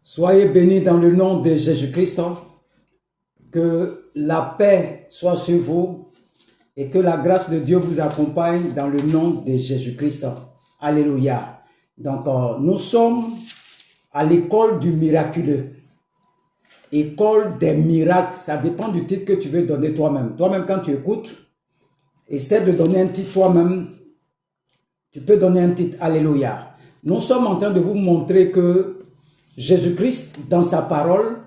Soyez bénis dans le nom de Jésus-Christ. Que la paix soit sur vous et que la grâce de Dieu vous accompagne dans le nom de Jésus-Christ. Alléluia. Donc, nous sommes à l'école du miraculeux. École des miracles, ça dépend du titre que tu veux donner toi-même. Toi-même, quand tu écoutes, essaie de donner un titre toi-même. Tu peux donner un titre. Alléluia. Nous sommes en train de vous montrer que Jésus-Christ, dans sa parole,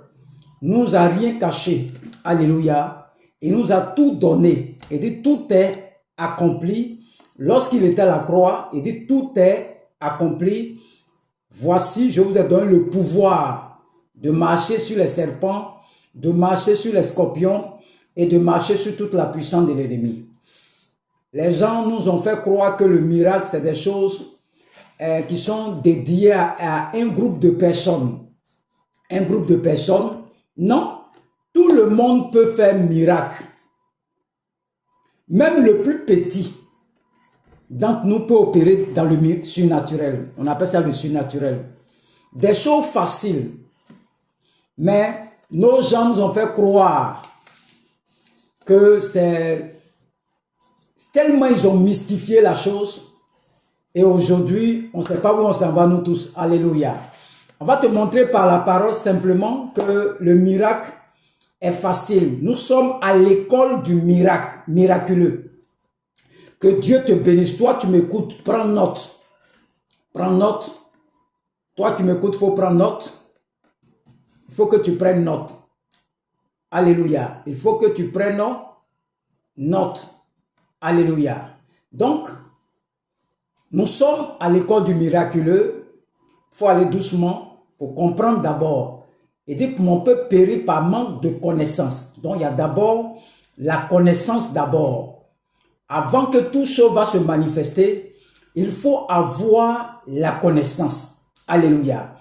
nous a rien caché. Alléluia. Il nous a tout donné. Il dit tout est accompli. Lorsqu'il était à la croix, il dit tout est accompli. Voici, je vous ai donné le pouvoir de marcher sur les serpents, de marcher sur les scorpions et de marcher sur toute la puissance de l'ennemi. Les gens nous ont fait croire que le miracle, c'est des choses qui sont dédiées à un groupe de personnes. Un groupe de personnes. Non, tout le monde peut faire miracle. Même le plus petit d'entre nous peut opérer dans le surnaturel. On appelle ça le surnaturel. Des choses faciles. Mais nos gens nous ont fait croire que c'est tellement ils ont mystifié la chose. Et aujourd'hui, on ne sait pas où on s'en va nous tous. Alléluia. On va te montrer par la parole simplement que le miracle est facile. Nous sommes à l'école du miracle, miraculeux. Que Dieu te bénisse. Toi, tu m'écoutes, prends note. Prends note. Toi qui m'écoutes, il faut prendre note. Il faut que tu prennes note. Alléluia. Il faut que tu prennes note. Alléluia. Donc, nous sommes à l'école du miraculeux. Il faut aller doucement pour comprendre d'abord. Et dire que mon peuple périt par manque de connaissance. Donc, il y a d'abord la connaissance d'abord. Avant que tout chose va se manifester, il faut avoir la connaissance. Alléluia.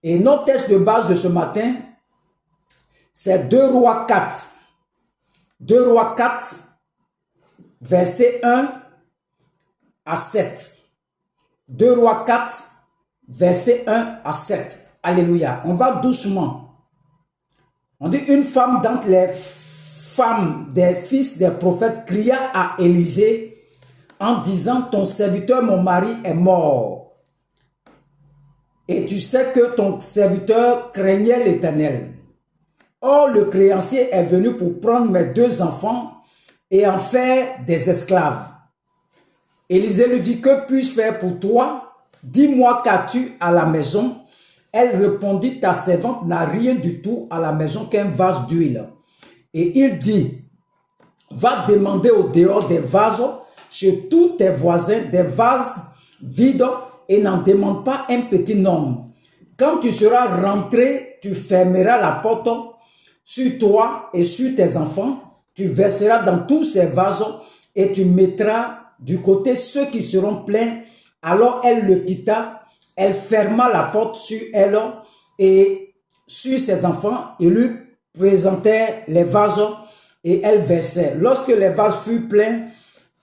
Et notre texte de base de ce matin, c'est 2 Rois 4. 2 Rois 4, verset 1 à 7. 2 Rois 4, verset 1 à 7. Alléluia. On va doucement. On dit une femme d'entre les femmes des fils des prophètes cria à Élisée en disant ton serviteur mon mari est mort. Et tu sais que ton serviteur craignait l'Éternel. Or le créancier est venu pour prendre mes 2 enfants et en faire des esclaves. Élisée lui dit, que puis-je faire pour toi? Dis-moi, qu'as-tu à la maison? Elle répondit, ta servante n'a rien du tout à la maison qu'un vase d'huile. Et il dit, va demander au dehors des vases chez tous tes voisins, des vases vides, et n'en demande pas un petit nombre. Quand tu seras rentré, tu fermeras la porte sur toi et sur tes enfants. Tu verseras dans tous ces vases et tu mettras du côté ceux qui seront pleins. Alors elle le quitta, elle ferma la porte sur elle et sur ses enfants. Il lui présentait les vases et elle versait. Lorsque les vases furent pleins,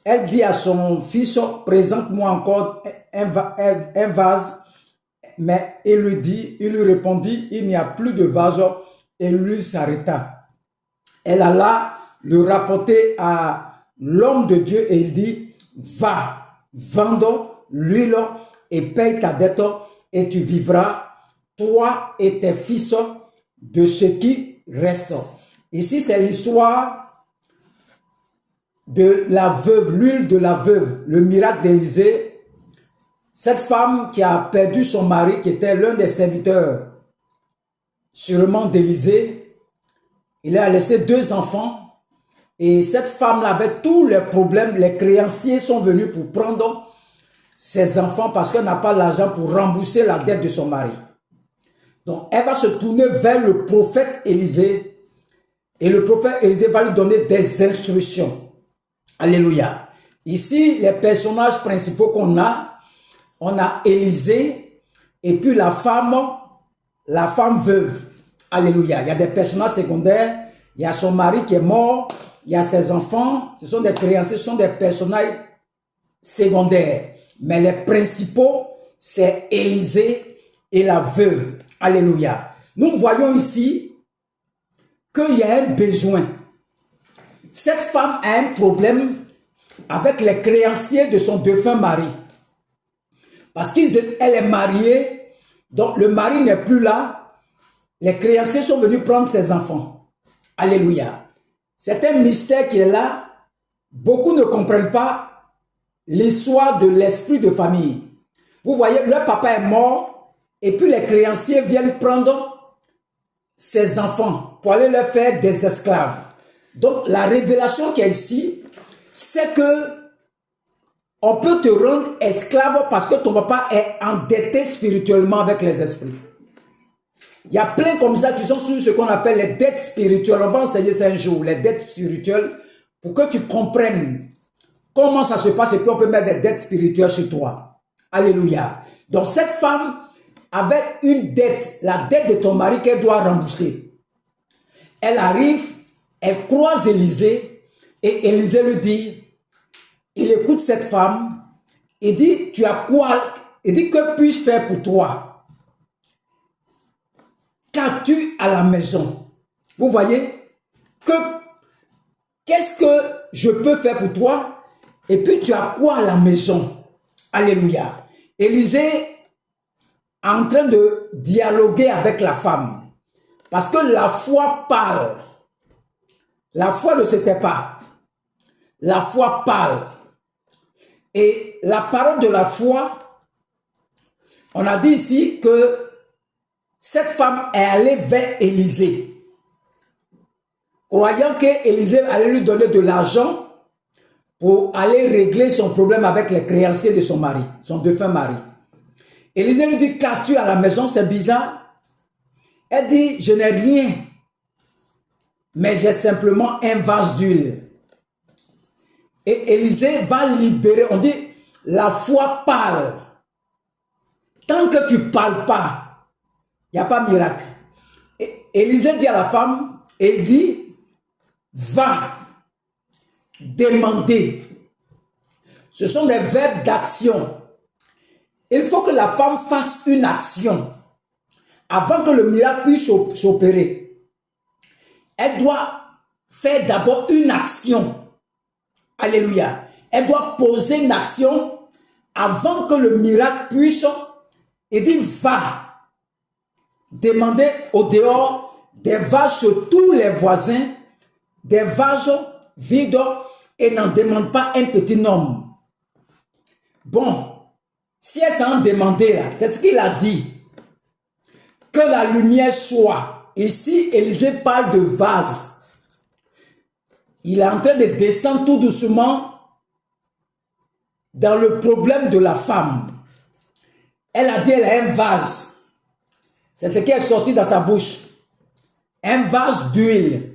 elle dit à son fils, présente-moi encore un vase. Mais il lui répondit, il n'y a plus de vase, et lui s'arrêta. Elle alla le rapporter à l'homme de Dieu et il dit, va, vends l'huile et paye ta dette et tu vivras, toi et tes fils, de ce qui reste. Ici, c'est l'histoire de la veuve, l'huile de la veuve, le miracle d'Élisée. Cette femme qui a perdu son mari, qui était l'un des serviteurs, sûrement d'Élisée, il a laissé 2 enfants. Et cette femme-là, avec tous les problèmes, les créanciers sont venus pour prendre ses enfants parce qu'elle n'a pas l'argent pour rembourser la dette de son mari. Donc, elle va se tourner vers le prophète Élisée. Et le prophète Élisée va lui donner des instructions. Alléluia. Ici, les personnages principaux qu'on a, on a Élisée et puis la femme veuve. Alléluia. Il y a des personnages secondaires. Il y a son mari qui est mort. Il y a ses enfants. Ce sont des créanciers, ce sont des personnages secondaires. Mais les principaux, c'est Élisée et la veuve. Alléluia. Nous voyons ici qu'il y a un besoin. Cette femme a un problème avec les créanciers de son défunt mari. Parce qu'elle est mariée, donc le mari n'est plus là. Les créanciers sont venus prendre ses enfants. Alléluia. C'est un mystère qui est là. Beaucoup ne comprennent pas l'histoire de l'esprit de famille. Vous voyez, leur papa est mort et puis les créanciers viennent prendre ses enfants pour aller leur faire des esclaves. Donc la révélation qui est ici, c'est que on peut te rendre esclave parce que ton papa est endetté spirituellement avec les esprits. Il y a plein comme ça qui sont sur ce qu'on appelle les dettes spirituelles. On va enseigner ça un jour, les dettes spirituelles, pour que tu comprennes comment ça se passe et puis on peut mettre des dettes spirituelles sur toi. Alléluia. Donc cette femme avait une dette, la dette de ton mari qu'elle doit rembourser. Elle arrive, elle croise Élisée et Élisée lui dit, il écoute cette femme, il dit, tu as quoi? Il dit, que puis-je faire pour toi? Qu'as-tu à la maison? Vous voyez? Qu'est-ce que je peux faire pour toi? Et puis tu as quoi à la maison? Alléluia. Élisée est en train de dialoguer avec la femme. Parce que la foi parle. La foi ne se tait pas. La foi parle. Et la parole de la foi, on a dit ici que cette femme est allée vers Élisée, croyant qu'Élisée allait lui donner de l'argent pour aller régler son problème avec les créanciers de son mari, son défunt mari. Élisée lui dit, qu'as-tu à la maison? C'est bizarre. Elle dit, je n'ai rien, mais j'ai simplement un vase d'huile. Et Élisée va libérer, on dit, la foi parle. Tant que tu ne parles pas, il n'y a pas de miracle. Et Élisée dit à la femme, elle dit, va demander. Ce sont des verbes d'action. Il faut que la femme fasse une action avant que le miracle puisse s'opérer. Elle doit faire d'abord une action. Alléluia. Elle doit poser une action avant que le miracle puisse. Il dit, va demander au dehors des vases sur tous les voisins, des vases vides, et n'en demande pas un petit nombre. Bon, si elle s'en demandait là, c'est ce qu'il a dit. Que la lumière soit. Ici, Élisée parle de vase. Il est en train de descendre tout doucement dans le problème de la femme. Elle a dit, elle a un vase. C'est ce qui est sorti dans sa bouche. Un vase d'huile.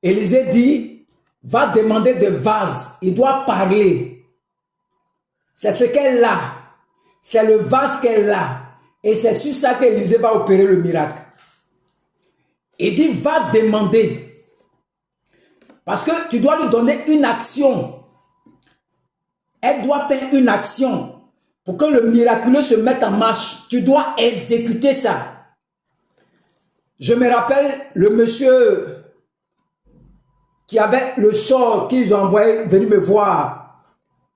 Élisée dit, va demander de vase. Il doit parler. C'est ce qu'elle a. C'est le vase qu'elle a. Et c'est sur ça qu'Élisée va opérer le miracle. Il dit, va demander. Parce que tu dois lui donner une action. Elle doit faire une action pour que le miraculeux se mette en marche. Tu dois exécuter ça. Je me rappelle le monsieur qui avait le sort qu'ils ont envoyé venir me voir.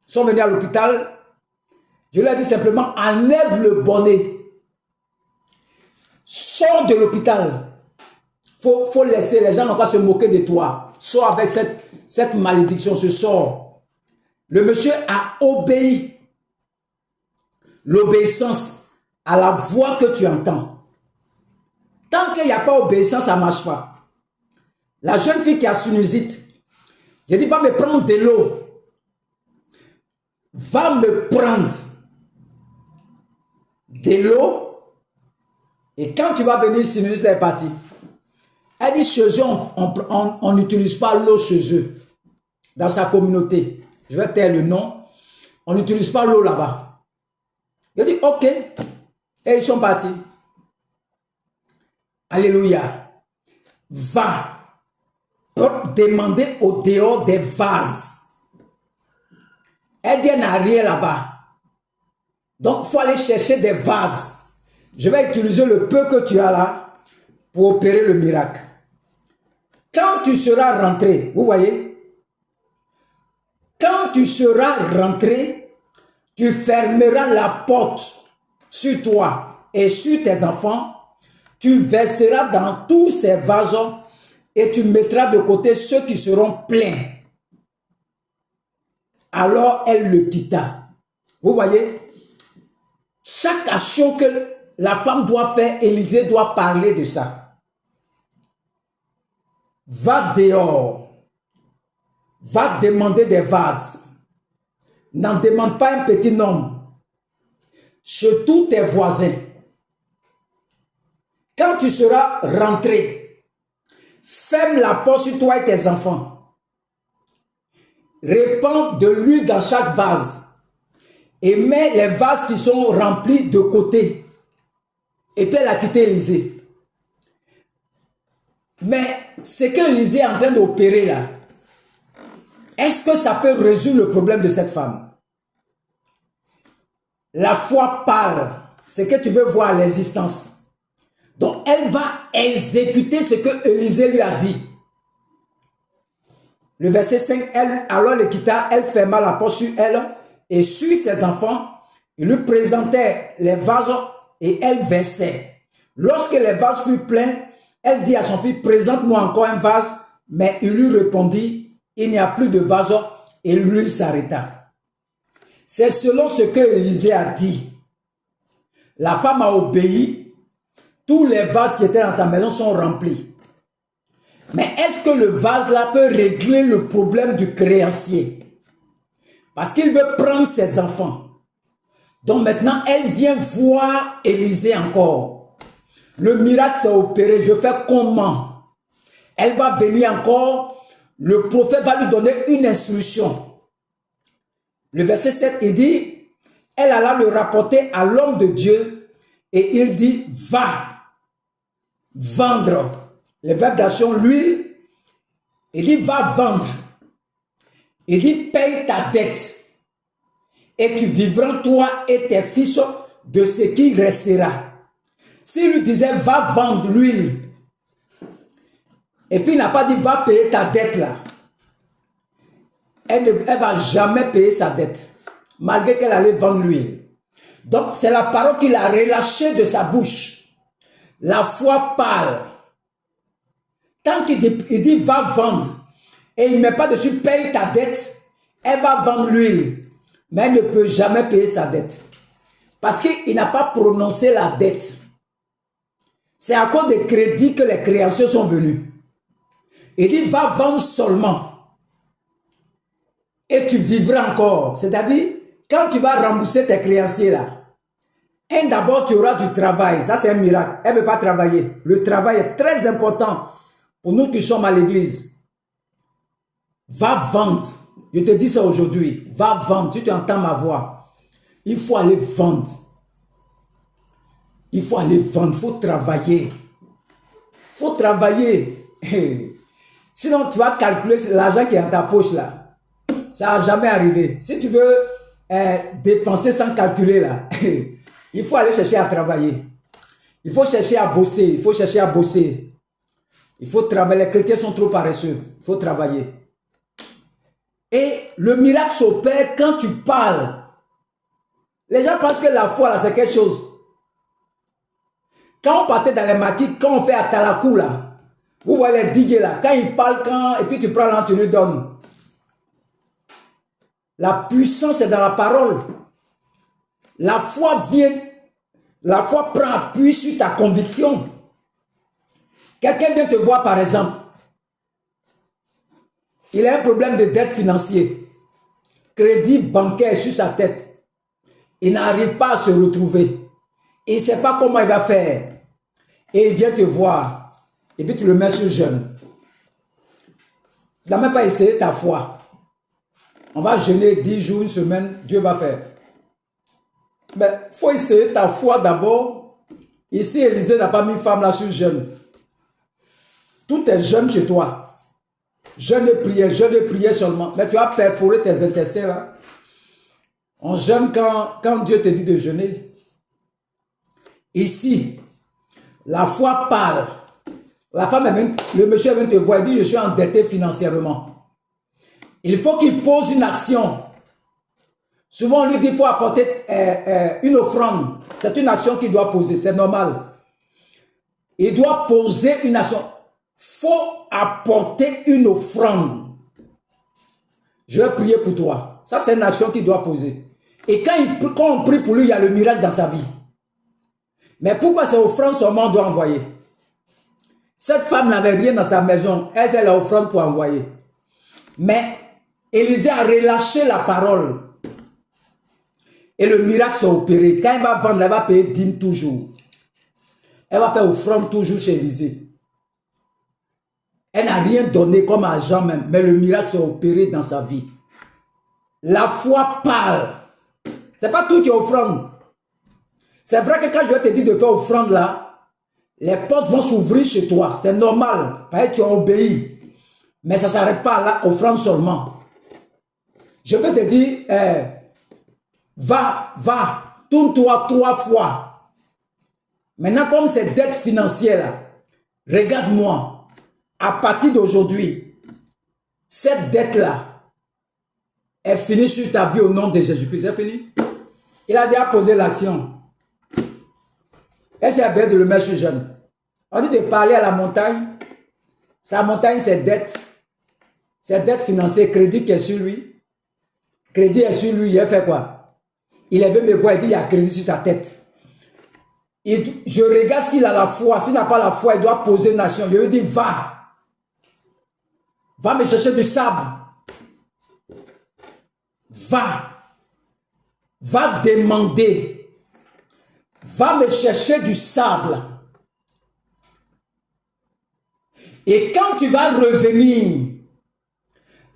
Ils sont venus à l'hôpital. Je lui ai dit simplement, enlève le bonnet. Sors de l'hôpital. Faut laisser les gens encore se moquer de toi. Sors avec cette malédiction, ce sort. Le monsieur a obéi. L'obéissance à la voix que tu entends. Tant qu'il n'y a pas obéissance, ça ne marche pas. La jeune fille qui a sinusite, j'ai dit, va me prendre de l'eau. Va me prendre de l'eau. Et quand tu vas venir, sinusite est partie. Elle dit, chez eux, on n'utilise pas l'eau chez eux. Dans sa communauté. Je vais taire le nom. On n'utilise pas l'eau là-bas. Je dis, ok. Et ils sont partis. Alléluia. Va demander au dehors des vases. Elle dit, elle n'a rien là-bas. Donc, il faut aller chercher des vases. Je vais utiliser le peu que tu as là pour opérer le miracle. Quand tu seras rentré, vous voyez, quand tu seras rentré, tu fermeras la porte sur toi et sur tes enfants, tu verseras dans tous ces vases et tu mettras de côté ceux qui seront pleins. Alors elle le quitta. Vous voyez, chaque action que la femme doit faire, Élisée doit parler de ça. Va dehors, va demander des vases. N'en demande pas un petit nombre. Chez tous tes voisins. Quand tu seras rentré, ferme la porte sur toi et tes enfants. Répands de l'huile dans chaque vase. Et mets les vases qui sont remplis de côté. Et puis elle a quitté Élisée. Mais ce que Élisée est en train d'opérer là, est-ce que ça peut résoudre le problème de cette femme? La foi parle. C'est que tu veux voir l'existence. Donc elle va exécuter ce que Élisée lui a dit. Le verset 5, elle alors le quitta, elle ferma la porte sur elle et sur ses enfants. Il lui présentait les vases et elle versait. Lorsque les vases furent pleins, elle dit à son fils, présente-moi encore un vase. Mais il lui répondit, il n'y a plus de vase et l'huile s'arrêta. C'est selon ce que Élisée a dit. La femme a obéi. Tous les vases qui étaient dans sa maison sont remplis. Mais est-ce que le vase-là peut régler le problème du créancier? Parce qu'il veut prendre ses enfants. Donc maintenant, elle vient voir Élisée encore. Le miracle s'est opéré. Je fais comment? Elle va venir encore. Le prophète va lui donner une instruction. Le verset 7, il dit, elle alla le rapporter à l'homme de Dieu et il dit, va vendre. Le verbe d'action, l'huile, il dit, va vendre. Il dit, paye ta dette et tu vivras toi et tes fils de ce qui restera. S'il lui disait, va vendre l'huile, et puis il n'a pas dit, va payer ta dette là, elle ne va jamais payer sa dette, malgré qu'elle allait vendre l'huile. Donc c'est la parole qu'il a relâchée de sa bouche. La foi parle. Tant qu'il dit, va vendre, et il ne met pas dessus, paye ta dette, elle va vendre l'huile, mais elle ne peut jamais payer sa dette. Parce qu'il n'a pas prononcé la dette. C'est à cause des crédits que les créanciers sont venus. Il dit, va vendre seulement. Et tu vivras encore. C'est-à-dire, quand tu vas rembourser tes créanciers là, d'abord tu auras du travail. Ça c'est un miracle. Elle ne veut pas travailler. Le travail est très important pour nous qui sommes à l'église. Va vendre. Je te dis ça aujourd'hui. Va vendre. Si tu entends ma voix, il faut aller vendre. Il faut aller vendre. Il faut travailler. Il faut travailler. Sinon, tu vas calculer l'argent qui est dans ta poche là. Ça n'a jamais arrivé. Si tu veux dépenser sans calculer là, il faut aller chercher à travailler. Il faut chercher à bosser. Il faut chercher à bosser. Il faut travailler. Les chrétiens sont trop paresseux. Il faut travailler. Et le miracle s'opère quand tu parles. Les gens pensent que la foi là, c'est quelque chose. Quand on partait dans les maquis, quand on fait à Talakou là, vous voyez les DJ là, quand ils parlent, et puis tu prends là, tu lui donnes. La puissance est dans la parole. La foi vient, la foi prend appui sur ta conviction. Quelqu'un vient te voir par exemple. Il a un problème de dette financière. Crédit bancaire sur sa tête. Il n'arrive pas à se retrouver. Il ne sait pas comment il va faire. Et il vient te voir. Et puis tu le mets sur jeûne. Tu n'as même pas essayé ta foi. On va jeûner 10 jours, une semaine, Dieu va faire. Mais il faut essayer ta foi d'abord. Ici, Élisée n'a pas mis femme là sur jeûne. Tout est jeûne chez toi. Jeûne et prière seulement. Mais tu as perforé tes intestins là. On jeûne quand Dieu te dit de jeûner. Ici, la foi parle. La femme, le monsieur vient te voir et dit, je suis endetté financièrement. Il faut qu'il pose une action. Souvent, on lui dit qu'il faut apporter une offrande. C'est une action qu'il doit poser, c'est normal. Il doit poser une action. Il faut apporter une offrande. Je vais prier pour toi. Ça, c'est une action qu'il doit poser. Et quand on prie pour lui, il y a le miracle dans sa vie. Mais pourquoi ces offrandes seulement on doit envoyer? Cette femme n'avait rien dans sa maison. Elle, c'est l'offrande pour envoyer. Mais Élisée a relâché la parole. Et le miracle s'est opéré. Quand elle va vendre, elle va payer dîme toujours. Elle va faire offrande toujours chez Élisée. Elle n'a rien donné comme argent même. Mais le miracle s'est opéré dans sa vie. La foi parle. Ce n'est pas tout qui est offrande. C'est vrai que quand je vais te dire de faire offrande là, les portes vont s'ouvrir chez toi. C'est normal. Parce que tu as obéi. Mais ça ne s'arrête pas à l'offrande seulement. Je peux te dire, va, tourne-toi 3 fois. Maintenant, comme c'est dette financière là, regarde-moi. À partir d'aujourd'hui, cette dette-là est finie sur ta vie au nom de Jésus-Christ. C'est fini. Il a déjà posé l'action. Et j'ai bien de le mettre sur jeune. On dit de parler à la montagne. Sa montagne, c'est dette. C'est dette financière, crédit qui est sur lui. Crédit est sur lui, il a fait quoi? Il est venu me voir et dit, il y a crédit sur sa tête. Et je regarde s'il a la foi. S'il n'a pas la foi, il doit poser une action. Je lui dis, va. Va me chercher du sable. Va. Va demander. Va me chercher du sable. Et quand tu vas revenir,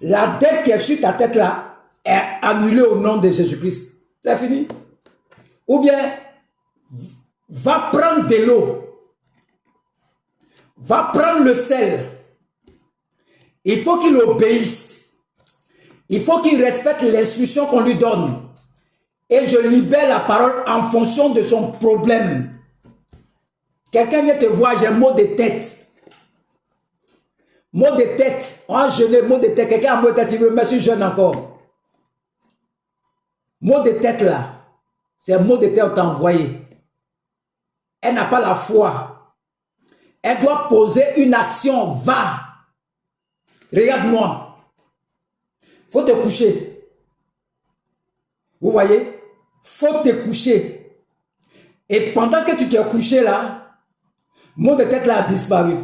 la dette qui est sur ta tête là est annulée au nom de Jésus-Christ. C'est fini. Ou bien, va prendre de l'eau. Va prendre le sel. Il faut qu'il obéisse. Il faut qu'il respecte l'instruction qu'on lui donne. Et je libère la parole en fonction de son problème. Quelqu'un vient te voir, j'ai mot de tête. Mot de tête. On a jeûné, mot de tête. Quelqu'un a mot de tête, il veut mettre sur jeûne encore. Mot de tête là. C'est mot de tête on t'a envoyé. Elle n'a pas la foi. Elle doit poser une action. Va. Regarde-moi. Faut te coucher. Vous voyez? Faut te coucher. Et pendant que tu t'es couché là, mot de tête là a disparu.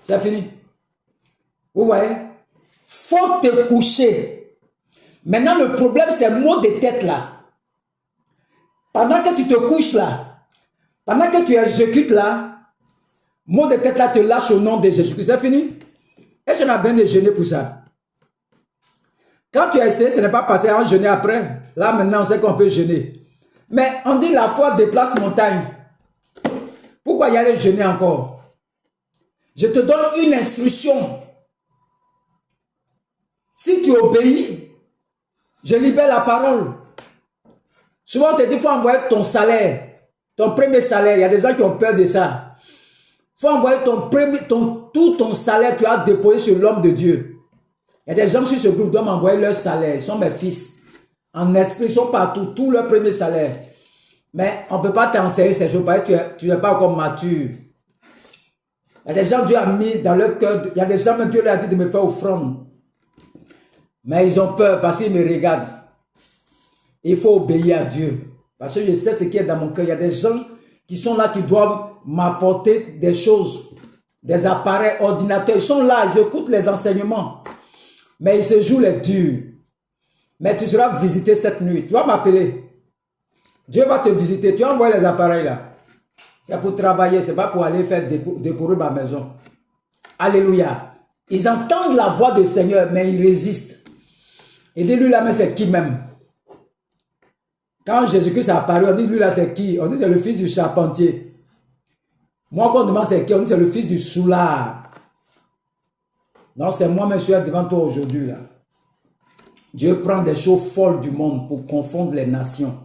C'est fini. Vous voyez? Faut te coucher. Maintenant le problème c'est mot de tête là. Pendant que tu te couches là, pendant que tu exécutes là, mot de tête là te lâche au nom de Jésus-Christ. C'est fini? Et je n'ai bien de jeûner pour ça. Quand tu as essayé, ce n'est pas passé à jeûner après. Là, maintenant, on sait qu'on peut jeûner. Mais on dit la foi déplace montagne. Pourquoi y aller jeûner encore? Je te donne une instruction. Si tu obéis, je libère la parole. Souvent, on te dit qu'il faut envoyer ton salaire. Ton premier salaire. Il y a des gens qui ont peur de ça. Il faut envoyer tout ton salaire, tu as déposé sur l'homme de Dieu. Il y a des gens sur ce groupe qui doivent m'envoyer leur salaire. Ils sont mes fils. En esprit, ils sont partout. Tout leur premier salaire. Mais on ne peut pas t'enseigner ces choses parce que tu n'es pas encore mature. Il y a des gens, Dieu a mis dans leur cœur. Il y a des gens, même Dieu leur a dit de me faire offrande. Mais ils ont peur parce qu'ils me regardent. Il faut obéir à Dieu. Parce que je sais ce qui est dans mon cœur. Il y a des gens qui sont là, qui doivent m'apporter des choses, des appareils, ordinateurs. Ils sont là, ils écoutent les enseignements. Mais ils se jouent les durs. Mais tu seras visité cette nuit. Tu vas m'appeler. Dieu va te visiter. Tu vas envoyer les appareils là. C'est pour travailler. Ce n'est pas pour aller faire décorer ma maison. Alléluia. Ils entendent la voix du Seigneur, mais ils résistent. Et dis-lui là, mais c'est qui même? Quand Jésus-Christ est apparu, on dit lui là c'est qui? On dit c'est le fils du charpentier. Moi quand on demande c'est qui? On dit c'est le fils du soulard. Non, c'est moi-même qui suis devant toi aujourd'hui là. Dieu prend des choses folles du monde pour confondre les nations.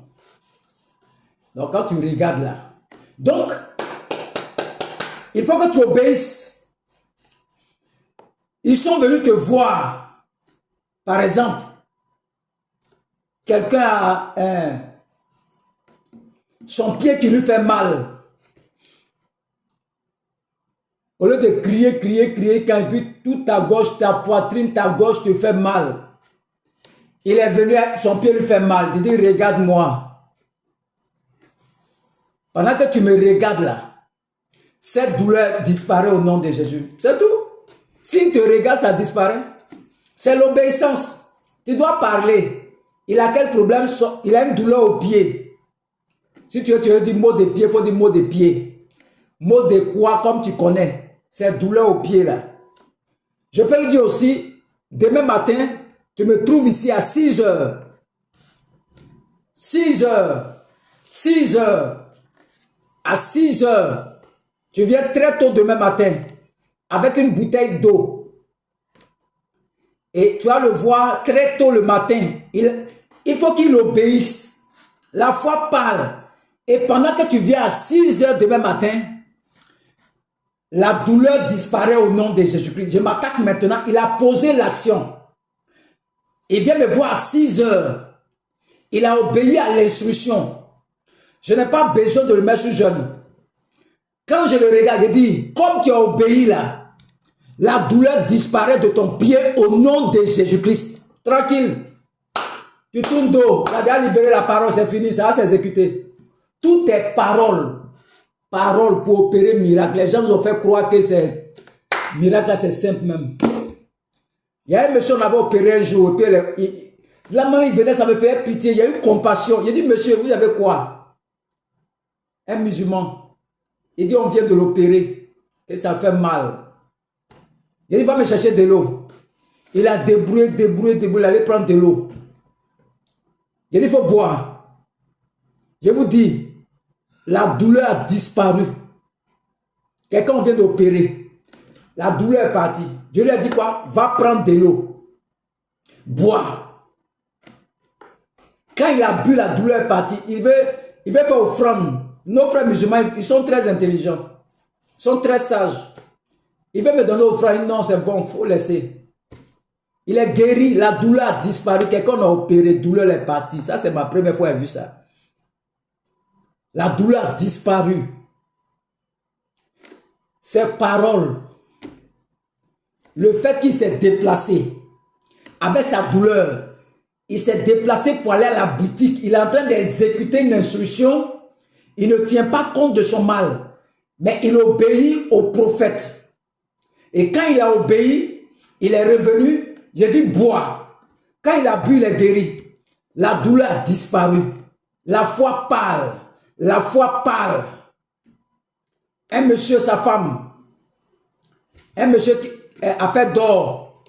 Donc quand tu regardes là. Donc, il faut que tu obéisses. Ils sont venus te voir. Par exemple, quelqu'un a son pied qui lui fait mal. Au lieu de crier, quand il dit toute ta gauche, ta poitrine, ta gauche te fait mal. Il est venu, son pied lui fait mal. Il dit, regarde-moi. Pendant que tu me regardes là, cette douleur disparaît au nom de Jésus. C'est tout. S'il te regarde, ça disparaît. C'est l'obéissance. Tu dois parler. Il a quel problème? Il a une douleur au pied. Si tu veux dire mot de pied, il faut dire mot de pied. Mot de quoi, comme tu connais. C'est douleur au pied là. Je peux le dire aussi, demain matin, tu me trouves ici à 6 heures. 6 heures. 6 heures. À 6 heures. Tu viens très tôt demain matin avec une bouteille d'eau. Et tu vas le voir très tôt le matin. Il faut qu'il obéisse. La foi parle. Et pendant que tu viens à 6 heures demain matin, la douleur disparaît au nom de Jésus-Christ. Je m'attaque maintenant. Il a posé l'action. Il vient me voir à 6 heures. Il a obéi à l'instruction. Je n'ai pas besoin de le mettre sur jeûne. Quand je le regarde, je dis, comme tu as obéi là, la douleur disparaît de ton pied au nom de Jésus-Christ. Tranquille. Tu tournes dos. Tu as déjà libéré la parole, c'est fini, ça va s'exécuter. Toutes tes paroles pour opérer miracle. Les gens nous ont fait croire que c'est miracle, là c'est simple même. Il y a un monsieur, on avait opéré un jour, et puis là même il venait, ça me fait pitié, il y a eu compassion. Il dit, monsieur, vous avez quoi? Un musulman. Il dit, on vient de l'opérer, et ça fait mal. Il dit, va me chercher de l'eau. Il a débrouillé, il allait prendre de l'eau. Il dit, il faut boire. Je vous dis, la douleur a disparu. Quelqu'un vient d'opérer. La douleur est partie. Dieu lui a dit quoi? Va prendre de l'eau. Bois. Quand il a bu, la douleur est partie. Il veut faire offrande. Nos frères musulmans, ils sont très intelligents. Ils sont très sages. Il veut me donner offrande. Non, c'est bon, il faut laisser. Il est guéri. La douleur a disparu. Quelqu'un a opéré. Douleur est partie. Ça, c'est ma première fois que j'ai vu ça. La douleur a disparu. Ces paroles, le fait qu'il s'est déplacé avec sa douleur, il s'est déplacé pour aller à la boutique, il est en train d'exécuter une instruction, il ne tient pas compte de son mal, mais il obéit au prophète. Et quand il a obéi, il est revenu, j'ai dit bois. Quand il a bu, il est guéri. La douleur a disparu. La foi parle. La foi parle. Un monsieur, sa femme, un monsieur qui a fait d'or.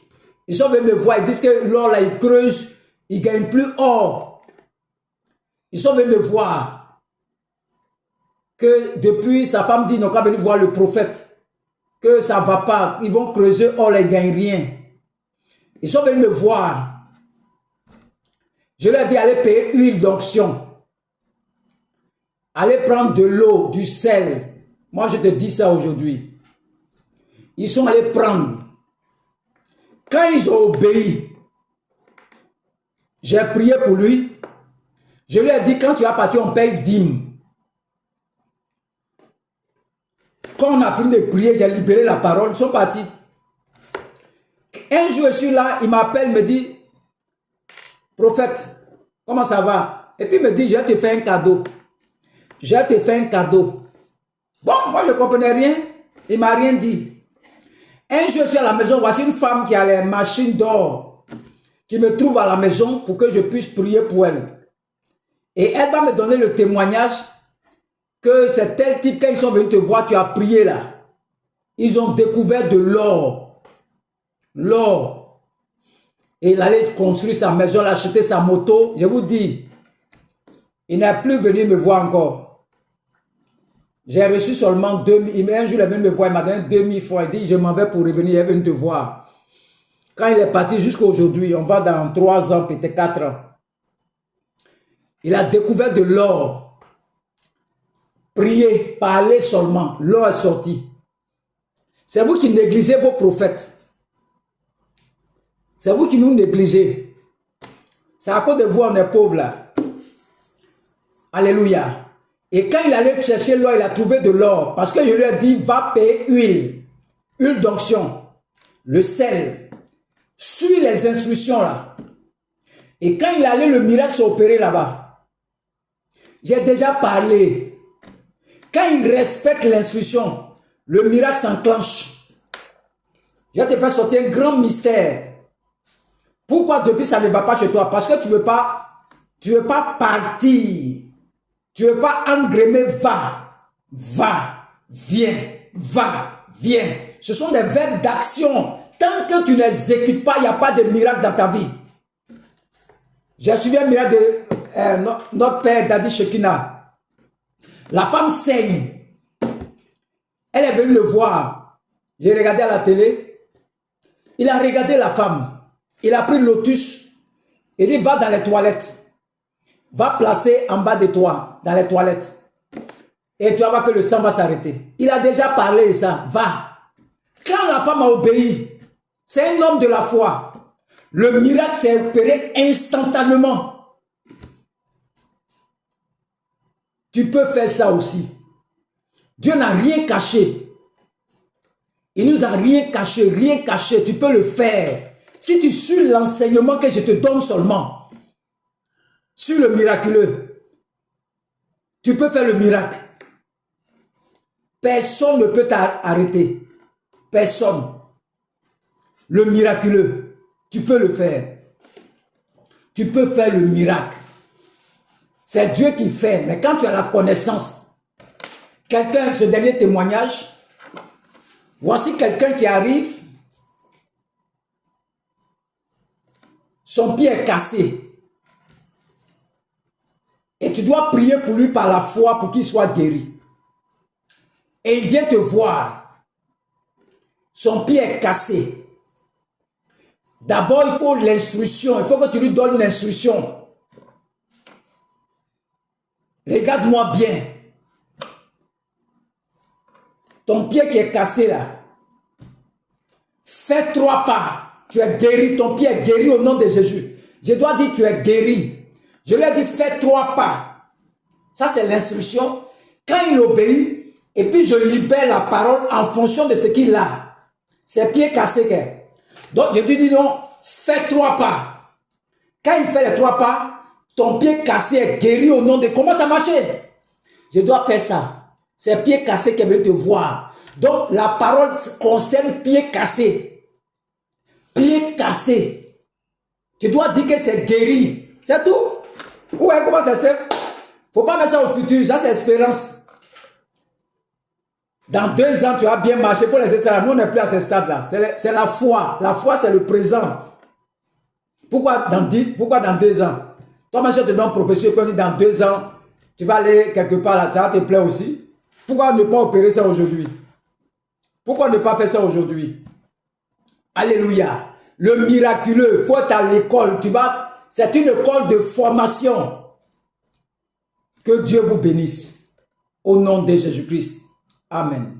Ils sont venus me voir, ils disent que l'or là, il creuse, il ne gagne plus or. Ils sont venus me voir. Que depuis, sa femme dit, ils n'ont qu'à venir voir le prophète. Que ça ne va pas, ils vont creuser or, là, ils ne gagnent rien. Ils sont venus me voir. Je leur ai dit, allez payer huile d'onction. Allez prendre de l'eau, du sel. Moi, je te dis ça aujourd'hui. Ils sont allés prendre. Quand ils ont obéi, j'ai prié pour lui. Je lui ai dit, quand tu vas partir, on paye dîme. Quand on a fini de prier, j'ai libéré la parole, ils sont partis. Un jour, je suis là, il m'appelle, me dit, prophète, comment ça va? Et puis il me dit, je vais te faire un cadeau. Je vais te faire un cadeau. Bon, moi je ne comprenais rien. Il ne m'a rien dit. Un jour, je suis à la maison, voici une femme qui a les machines d'or, qui me trouve à la maison pour que je puisse prier pour elle. Et elle va me donner le témoignage que c'est tel type, quand ils sont venus te voir, tu as prié là. Ils ont découvert de l'or. L'or. Et il allait construire sa maison, acheter sa moto. Je vous dis, il n'est plus venu me voir encore. J'ai reçu seulement 2000. Un jour, il est venu me voir, il m'a donné 2000 fois. Il dit, je m'en vais pour revenir, il est venu te voir. Quand il est parti jusqu'à aujourd'hui, on va dans 3 ans, peut-être 4 ans. Il a découvert de l'or. Priez, parlez seulement. L'or est sorti. C'est vous qui négligez vos prophètes. C'est vous qui nous négligez. C'est à cause de vous, on est pauvres là. Alléluia. Et quand il allait chercher l'or, il a trouvé de l'or. Parce que je lui ai dit, va payer huile. Huile d'onction. Le sel. Suis les instructions là. Et quand il allait, le miracle s'opérer là-bas. J'ai déjà parlé. Quand il respecte l'instruction, le miracle s'enclenche. Je vais te faire sortir un grand mystère. Pourquoi depuis ça ne va pas chez toi? Parce que tu ne veux pas partir. Tu ne veux pas engrémer, va, viens, va, viens. Ce sont des verbes d'action. Tant que tu n'exécutes pas, il n'y a pas de miracle dans ta vie. J'ai suivi un miracle de notre père Dadi Shekina. La femme saigne. Elle est venue le voir. J'ai regardé à la télé. Il a regardé la femme. Il a pris le lotus. Il dit, va dans les toilettes. Va placer en bas de toi, dans les toilettes. Et tu vas voir que le sang va s'arrêter. Il a déjà parlé de ça. Va. Quand la femme a obéi, c'est un homme de la foi. Le miracle s'est opéré instantanément. Tu peux faire ça aussi. Dieu n'a rien caché. Il nous a rien caché, rien caché. Tu peux le faire. Si tu suis l'enseignement que je te donne seulement, sur le miraculeux, tu peux faire le miracle. Personne ne peut t'arrêter. Personne. Le miraculeux, tu peux le faire. Tu peux faire le miracle. C'est Dieu qui fait. Mais quand tu as la connaissance, quelqu'un, ce dernier témoignage, voici quelqu'un qui arrive, son pied est cassé. Et tu dois prier pour lui par la foi pour qu'il soit guéri. Et il vient te voir. Son pied est cassé. D'abord, il faut l'instruction. Il faut que tu lui donnes l'instruction. Regarde-moi bien. Ton pied qui est cassé là. Fais 3 pas. Tu es guéri. Ton pied est guéri au nom de Jésus. Je dois dire tu es guéri. Je lui ai dit fais 3 pas. Ça c'est l'instruction. Quand il obéit, et puis je libère la parole en fonction de ce qu'il a. Ses pieds cassés. Donc je lui dis non, fais 3 pas. Quand il fait les 3 pas, ton pied cassé est guéri au nom de... Comment ça marche? Je dois faire ça. C'est pieds cassés qui veut te voir. Donc la parole concerne pieds cassés. Pieds cassés. Tu dois dire que c'est guéri. C'est tout. Ouais, comment ça se fait? Faut pas mettre ça au futur. Ça c'est espérance. Dans 2 ans, tu vas bien marcher. Pour laisser ça. Nous, on n'est plus à ce stade-là. C'est la foi. La foi, c'est le présent. Pourquoi dans 2 ans? Toi, ma soeur te donne prophétie. Dans 2 ans, tu vas aller quelque part là. Ça va te plaire aussi. Pourquoi ne pas opérer ça aujourd'hui? Pourquoi ne pas faire ça aujourd'hui? Alléluia. Le miraculeux, il faut être à l'école. C'est une école de formation. Que Dieu vous bénisse. Au nom de Jésus-Christ. Amen.